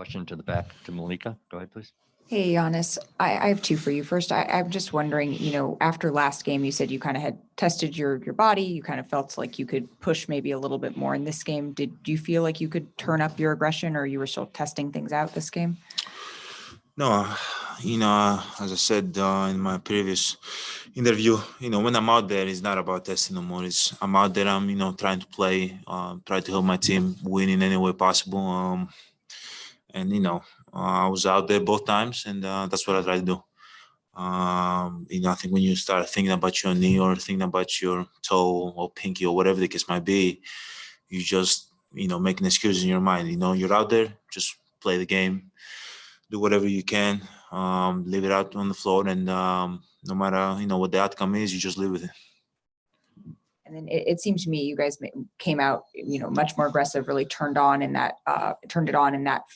question to the back to Malika. Go ahead, please. Hey, Giannis, I have two for you. First, I'm just wondering, after last game, you said you kind of had tested your body. You kind of felt like you could push maybe a little bit more in this game. Do you feel like you could turn up your aggression, or you were still testing things out this game? No, as I said in my previous interview, when I'm out there, it's not about testing no more. I'm out there, I'm, trying to play, try to help my team win in any way possible. And, I was out there both times, and that's what I try to do. I think when you start thinking about your knee or thinking about your toe or pinky or whatever the case might be, you just, make an excuse in your mind. You're out there, just play the game, do whatever you can, leave it out on the floor, and no matter, what the outcome is, you just live with it. And then it seemed to me you guys came out, much more aggressive, really turned it on in that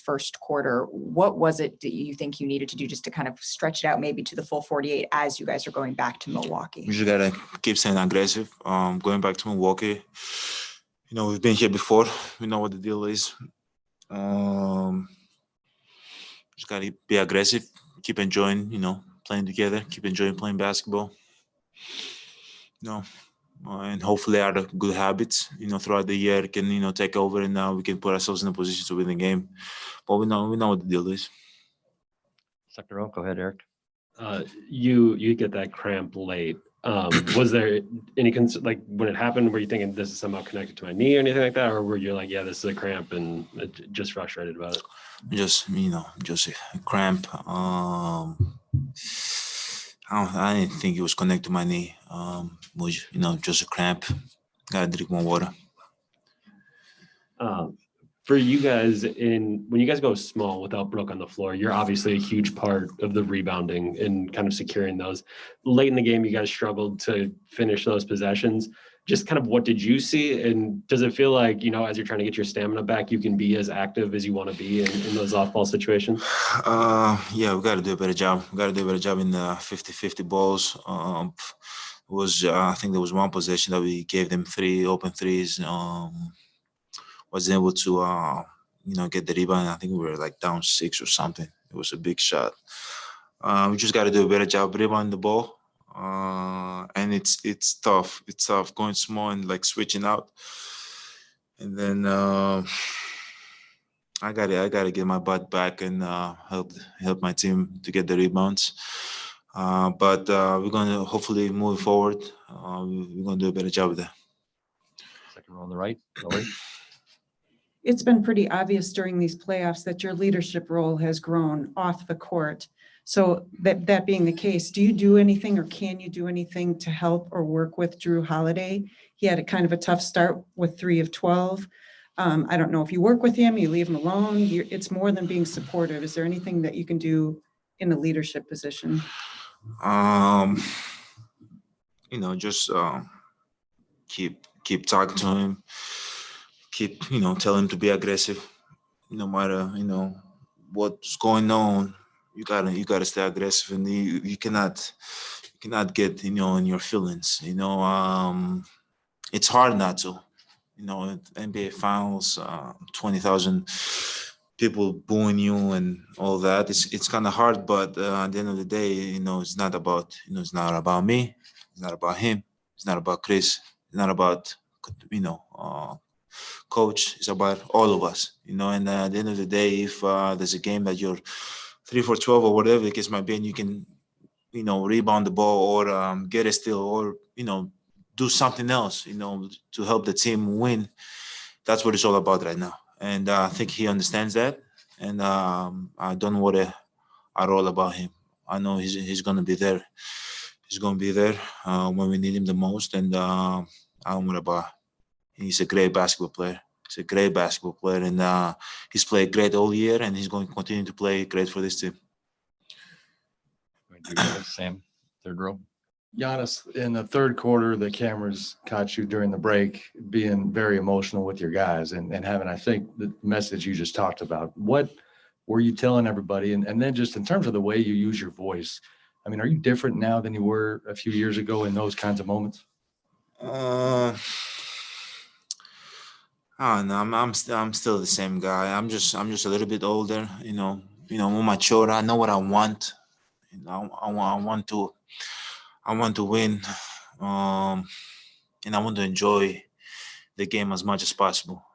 first quarter. What was it that you think you needed to do just to kind of stretch it out maybe to the full 48 as you guys are going back to Milwaukee? We just got to keep staying aggressive. Going back to Milwaukee, we've been here before. We know what the deal is. Just got to be aggressive, keep enjoying, playing together, keep enjoying playing basketball. And hopefully our good habits, throughout the year can, take over, and now we can put ourselves in a position to win the game. But we know what the deal is. Second row, go ahead, Eric. You get that cramp late. Was there any when it happened, were you thinking this is somehow connected to my knee or anything like that, or were you like, yeah, this is a cramp and just frustrated about it? Just a cramp. I didn't think it was connected to my knee. It was, just a cramp. Gotta drink more water. For you guys, when you guys go small without Brooke on the floor, you're obviously a huge part of the rebounding and kind of securing those. Late in the game, you guys struggled to finish those possessions. Just kind of what did you see? And does it feel like, as you're trying to get your stamina back, you can be as active as you want to be in those off-ball situations? Yeah, we got to do a better job. We got to do a better job in the 50-50 balls. I think there was one possession that we gave them 3 open threes. Wasn't able to, get the rebound. I think we were like down 6 or something. It was a big shot. We just got to do a better job rebounding the ball. And it's tough. It's tough going small and like switching out. And then I gotta get my butt back and help my team to get the rebounds. But we're gonna hopefully move forward. We're gonna do a better job with that. Second row on the right, Lori. It's been pretty obvious during these playoffs that your leadership role has grown off the court. So that being the case, do you do anything or can you do anything to help or work with Jrue Holiday? He had a kind of a tough start with 3 of 12. I don't know if you work with him, you leave him alone. It's more than being supportive. Is there anything that you can do in a leadership position? Just keep talking to him. Keep, tell him to be aggressive. No matter, what's going on. You gotta stay aggressive, and you cannot get in your feelings. It's hard not to. NBA Finals, 20,000 people booing you and all that. It's kind of hard, but at the end of the day, it's not about it's not about me. It's not about him. It's not about Chris. It's not about coach. It's about all of us. And at the end of the day, if there's a game that you're 3 for 12 or whatever the case might be, and you can, rebound the ball or get a steal or, do something else, to help the team win. That's what it's all about right now. And I think he understands that. And I don't worry at all about him. I know he's going to be there. He's going to be there when we need him the most. And I don't worry about him. He's a great basketball player. He's a great basketball player, and he's played great all year, and he's going to continue to play great for this team. Sam, third row. Giannis, in the third quarter, the cameras caught you during the break being very emotional with your guys and having, I think, the message you just talked about. What were you telling everybody? And then just in terms of the way you use your voice, I mean, are you different now than you were a few years ago in those kinds of moments? Oh no, I'm still the same guy. I'm just a little bit older. More mature. I know what I want. I want to win. And I want to enjoy the game as much as possible.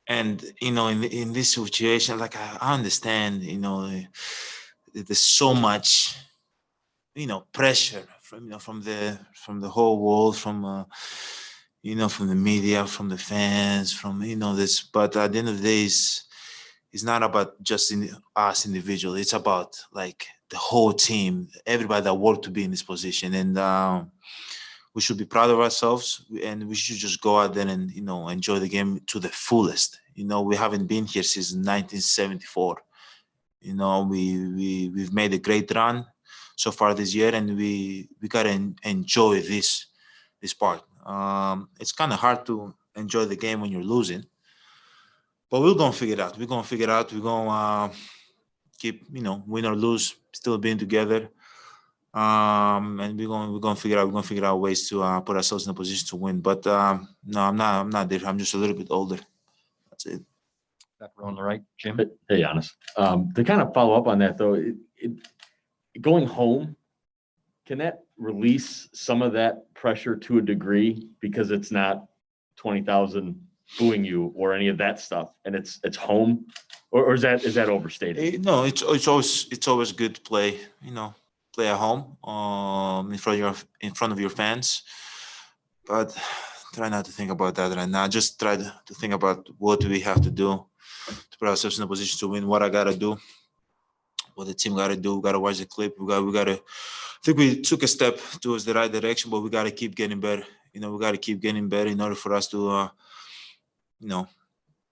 And in this situation, like I understand, there's so much, pressure from the whole world, from from the media, from the fans, from this. But at the end of the day, it's not about just us individually. It's about like the whole team, everybody that worked to be in this position, and we should be proud of ourselves, and we should just go out there and enjoy the game to the fullest. We haven't been here since 1974. We've made a great run so far this year, and we gotta enjoy this part. It's kind of hard to enjoy the game when you're losing, but we're gonna figure it out. We're gonna keep win or lose, still being together. And we're gonna figure out ways to put ourselves in a position to win. But no, I'm not there. I'm just a little bit older. That's it. Back row on the right, Jim. Hey, Giannis. To kind of follow up on that, though, going home, can that release some of that pressure to a degree because it's not 20,000 booing you or any of that stuff, and it's home, or is that overstated? No, it's always good to play. Play at home, in front of your fans. But try not to think about that right now. Just try to think about what do we have to do to put ourselves in a position to win. What I gotta do, what the team gotta do. We gotta watch the clip. We gotta. I think we took a step towards the right direction, but we gotta keep getting better. We gotta keep getting better in order for us to,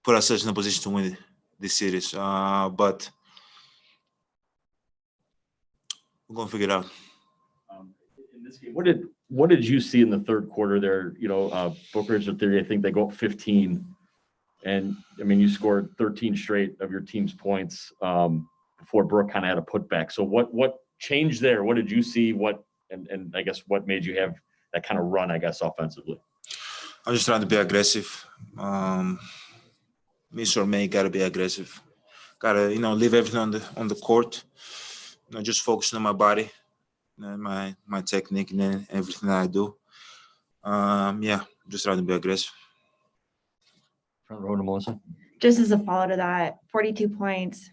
put ourselves in a position to win this series. But we're gonna figure it out. In this game, what did you see in the third quarter there? Booker's a theory. I think they go up 15, and I mean you scored 13 straight of your team's points before Brooke kind of had a putback. So what changed there? What did you see? And I guess what made you have that kind of run? I guess offensively. I'm just trying to be aggressive. Miss or May gotta be aggressive. Gotta leave everything on the court. Just focusing on my body, my technique, and then everything that I do. Just trying to be aggressive. Front row to Melissa. Just as a follow to that, 42 points,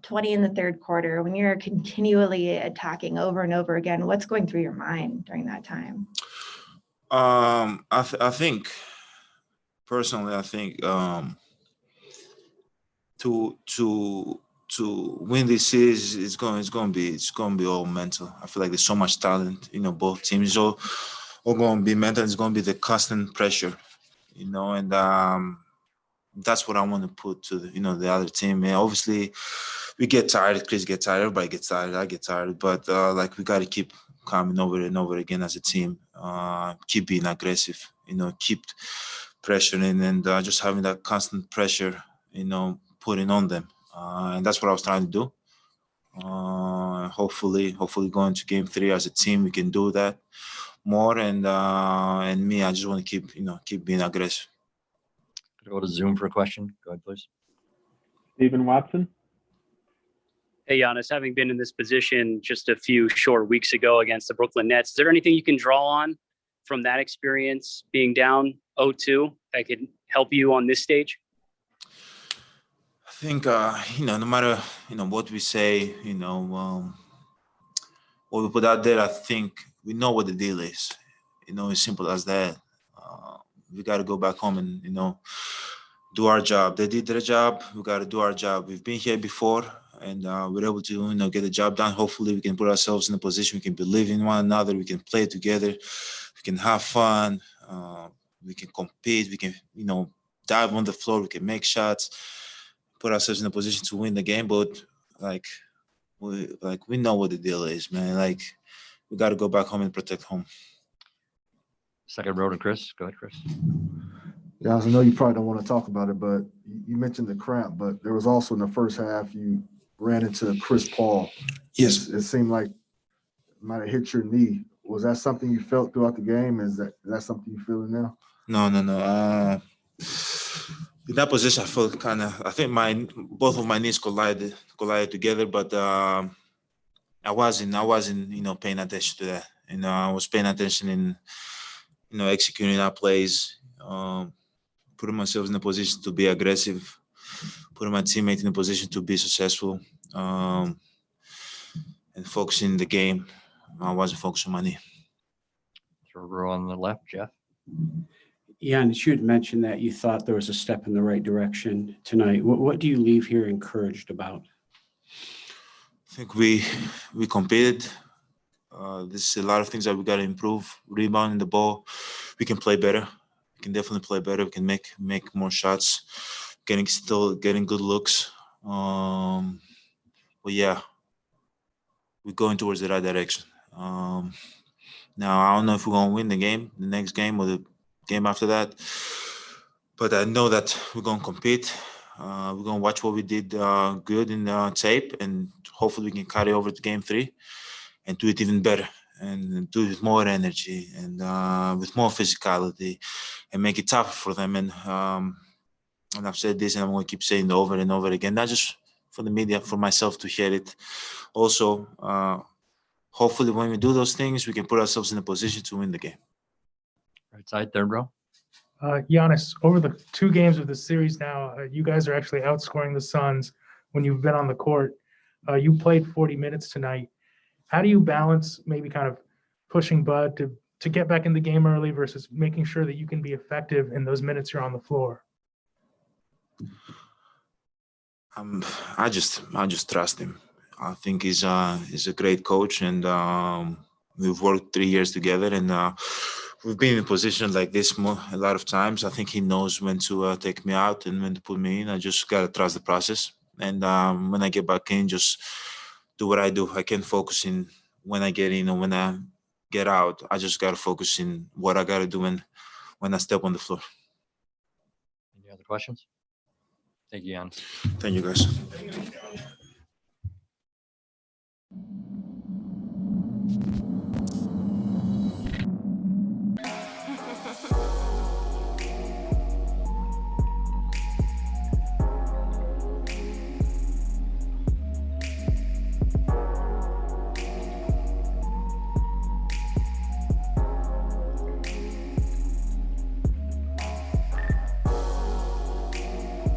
20 in the third quarter, when you're continually attacking over and over again, what's going through your mind during that time? I think personally, to win this series, it's going to be all mental. I feel like there's so much talent, both teams. All going to be mental. It's going to be the constant pressure, and that's what I want to put to the other team. And obviously, we get tired. Chris gets tired. Everybody gets tired. I get tired. But we got to keep coming over and over again as a team. Keep being aggressive. Keep pressuring and just having that constant pressure. Putting on them. And that's what I was trying to do. Hopefully going to game 3 as a team, we can do that more. And me, I just want to keep being aggressive. Go to Zoom for a question. Go ahead, please. Stephen Watson. Hey, Giannis, having been in this position just a few short weeks ago against the Brooklyn Nets, is there anything you can draw on from that experience being down 0-2 that could help you on this stage? I think, no matter, what we say, what we put out there, I think we know what the deal is. As simple as that. We got to go back home and, do our job. They did their job. We got to do our job. We've been here before, and we're able to, get the job done. Hopefully, we can put ourselves in a position we can believe in one another. We can play together. We can have fun. We can compete. We can, dive on the floor. We can make shots. Put ourselves in a position to win the game, but we know what the deal is, man. We got to go back home and protect home. Second row to Chris. Go ahead, Chris. Yeah, I know you probably don't want to talk about it, but you mentioned the cramp, but there was also in the first half you ran into Chris Paul. Yes. It seemed like it might have hit your knee. Was that something you felt throughout the game? Is that something you feeling now? No. In that position, I felt I think both of my knees collided together, but I wasn't, paying attention to that. I was paying attention in, executing our plays, putting myself in a position to be aggressive, putting my teammate in a position to be successful, and focusing the game. I wasn't focused on my knee. Third row on the left, Jeff. Giannis, you had mentioned that you thought there was a step in the right direction tonight. What do you leave here encouraged about? I think we competed. There's a lot of things that we got to improve. Rebounding the ball, we can play better. We can definitely play better. We can make more shots. Still getting good looks. But yeah, we're going towards the right direction. Now I don't know if we're gonna win the next game or the game after that, but I know that we're gonna compete. We're gonna watch what we did good in tape, and hopefully we can carry over to game 3 and do it even better, and do it with more energy and with more physicality, and make it tougher for them. And I've said this, and I'm gonna keep saying it over and over again, not just for the media, for myself to hear it. Also, hopefully when we do those things, we can put ourselves in a position to win the game. Right side, third row. Giannis, over the 2 games of the series now, you guys are actually outscoring the Suns when you've been on the court. You played 40 minutes tonight. How do you balance maybe kind of pushing Bud to get back in the game early versus making sure that you can be effective in those minutes you're on the floor? I just trust him. I think he's a great coach, and we've worked 3 years together, and we've been in a position like this a lot of times. I think he knows when to take me out and when to put me in. I just gotta trust the process, and when I get back in, just do what I do. I can't focus in when I get in or when I get out. I just gotta focus in what I gotta do when I step on the floor. Any other questions? Thank you, Giannis. Thank you, guys.